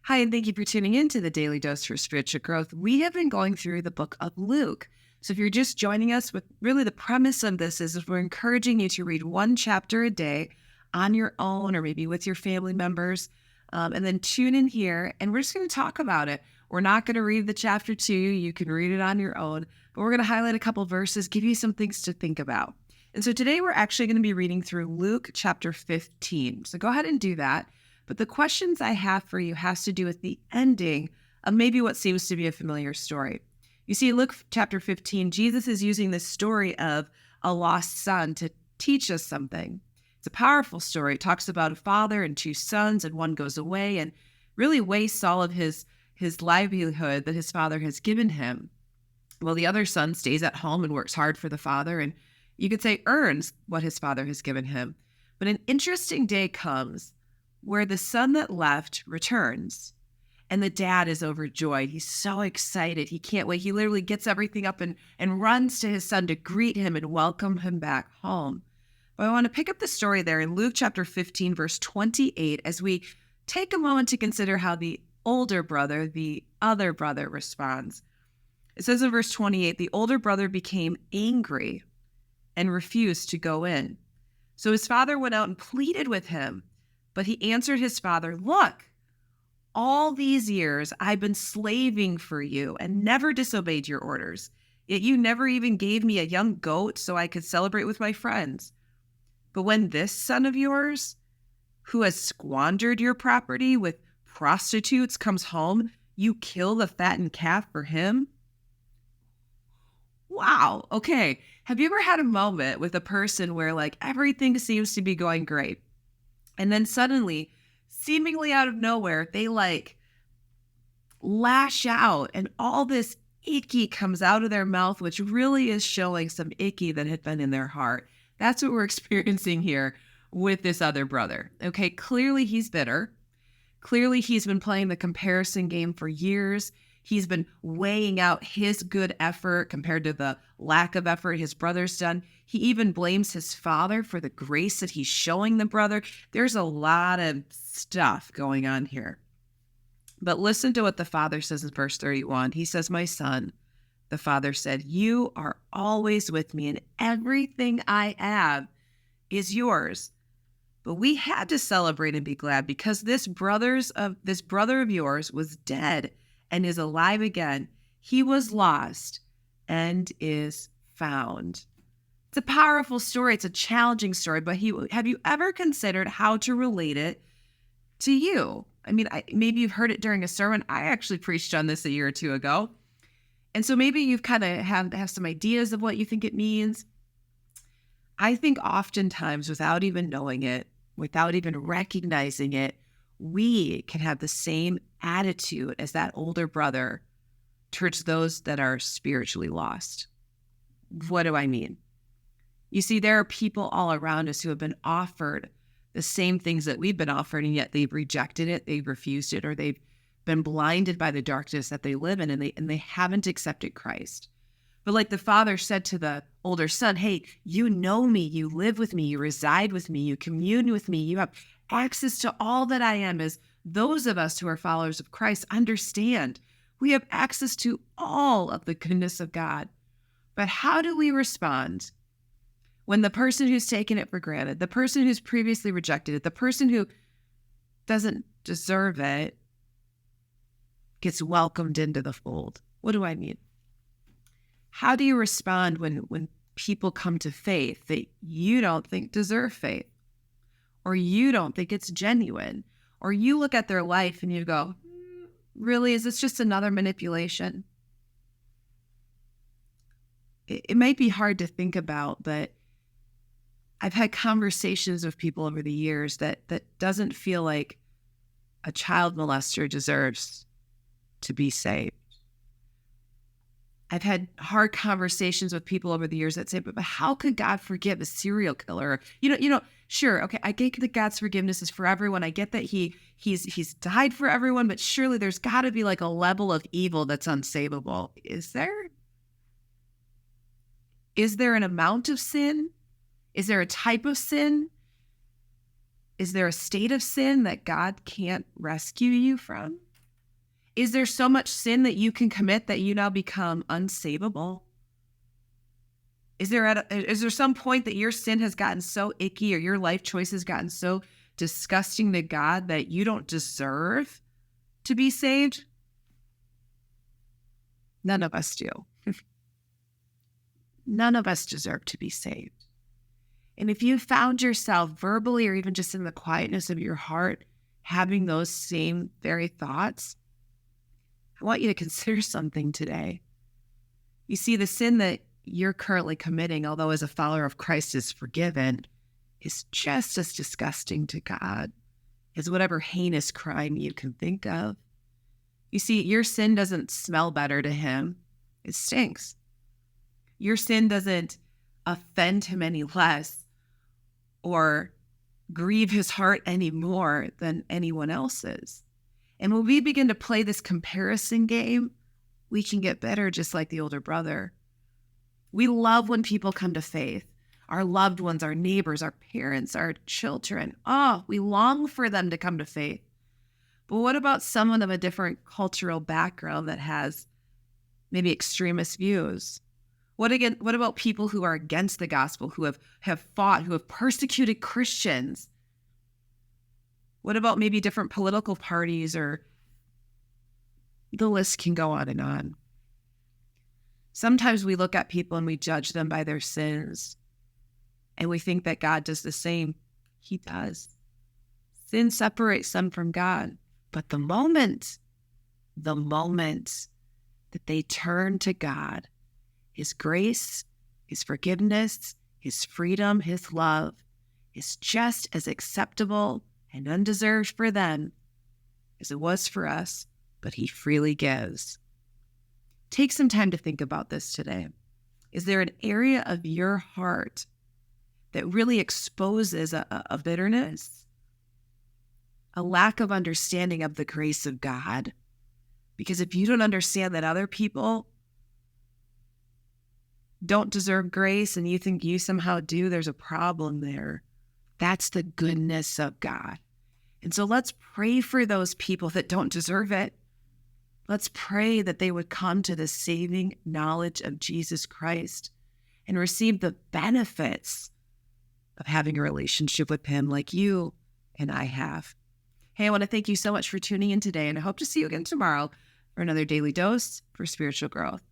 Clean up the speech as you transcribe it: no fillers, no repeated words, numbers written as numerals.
Hi, and thank you for tuning in to the Daily Dose for Spiritual Growth. We have been going through the book of Luke. So if you're just joining us, with really the premise of this is we're encouraging you to read one chapter a day on your own or maybe with your family members, and then tune in here and we're just going to talk about it. We're not going to read the chapter to you. You can read it on your own, but we're going to highlight a couple verses, give you some things to think about. And so today we're actually going to be reading through Luke chapter 15. So go ahead and do that. But the questions I have for you has to do with the ending of maybe what seems to be a familiar story. You see, in Luke chapter 15, Jesus is using this story of a lost son to teach us something. It's a powerful story. It talks about a father and two sons, and one goes away and really wastes all of his livelihood that his father has given him. Well, the other son stays at home and works hard for the father, and you could say earns what his father has given him. But an interesting day comes where the son that left returns, and the dad is overjoyed. He's so excited. He can't wait. He literally gets everything up and runs to his son to greet him and welcome him back home. But I want to pick up the story there in Luke chapter 15, verse 28, as we take a moment to consider how the older brother, the other brother, responds. It says in verse 28, the older brother became angry and refused to go in. So his father went out and pleaded with him. But he answered his father, "Look, all these years I've been slaving for you and never disobeyed your orders. Yet you never even gave me a young goat so I could celebrate with my friends. But when this son of yours, who has squandered your property with prostitutes, comes home, you kill the fattened calf for him?" Wow. Okay. Have you ever had a moment with a person where everything seems to be going great? And then suddenly, seemingly out of nowhere, they lash out and all this icky comes out of their mouth, which really is showing some icky that had been in their heart. That's what we're experiencing here with this other brother. Okay, clearly he's bitter. Clearly he's been playing the comparison game for years. He's been weighing out his good effort compared to the lack of effort his brother's done. He even blames his father for the grace that he's showing the brother. There's a lot of stuff going on here. But listen to what the father says in verse 31. He says, "My son," the father said, "you are always with me, and everything I have is yours. But we had to celebrate and be glad because this brother of yours was dead and is alive again. He was lost and is found." It's a powerful story. It's a challenging story, but have you ever considered how to relate it to you? I mean, maybe you've heard it during a sermon. I actually preached on this a year or two ago. And so maybe you've kind of have some ideas of what you think it means. I think oftentimes, without even knowing it, without even recognizing it, we can have the same attitude as that older brother towards those that are spiritually lost. What do I mean? You see, there are people all around us who have been offered the same things that we've been offered, and yet they've rejected it, they've refused it, or they've been blinded by the darkness that they live in, and they haven't accepted Christ. But like the father said to the older son, "Hey, you know me, you live with me, you reside with me, you commune with me, you have access to all that I am." As those of us who are followers of Christ understand, we have access to all of the goodness of God. But how do we respond when the person who's taken it for granted, the person who's previously rejected it, the person who doesn't deserve it, gets welcomed into the fold? What do I mean? How do you respond when people come to faith that you don't think deserve faith, or you don't think it's genuine, or you look at their life and you go, really, is this just another manipulation? It might be hard to think about, but I've had conversations with people over the years that doesn't feel like a child molester deserves to be saved. I've had hard conversations with people over the years that say, but how could God forgive a serial killer? Sure, okay, I get that God's forgiveness is for everyone. I get that he's died for everyone, but surely there's got to be a level of evil that's unsavable. Is there? Is there an amount of sin? Is there a type of sin? Is there a state of sin that God can't rescue you from? Is there so much sin that you can commit that you now become unsavable? Is there some point that your sin has gotten so icky or your life choice has gotten so disgusting to God that you don't deserve to be saved? None of us do. None of us deserve to be saved. And if you found yourself verbally or even just in the quietness of your heart having those same very thoughts, I want you to consider something today. You see, the sin that you're currently committing, although as a follower of Christ is forgiven, is just as disgusting to God as whatever heinous crime you can think of. You see, your sin doesn't smell better to him. It stinks. Your sin doesn't offend him any less or grieve his heart any more than anyone else's. And when we begin to play this comparison game, we can get better just like the older brother. We love when people come to faith. Our loved ones, our neighbors, our parents, our children. Oh, we long for them to come to faith. But what about someone of a different cultural background that has maybe extremist views? What about people who are against the gospel, who have fought, who have persecuted Christians? What about maybe different political parties, or the list can go on and on. Sometimes we look at people and we judge them by their sins, and we think that God does the same. He does. Sin separates them from God. But the moment that they turn to God, his grace, his forgiveness, his freedom, his love is just as acceptable and undeserved for them as it was for us, but he freely gives. Take some time to think about this today. Is there an area of your heart that really exposes a bitterness, a lack of understanding of the grace of God? Because if you don't understand that other people don't deserve grace and you think you somehow do, there's a problem there. That's the goodness of God. And so let's pray for those people that don't deserve it. Let's pray that they would come to the saving knowledge of Jesus Christ and receive the benefits of having a relationship with him like you and I have. Hey, I want to thank you so much for tuning in today, and I hope to see you again tomorrow for another daily dose for spiritual growth.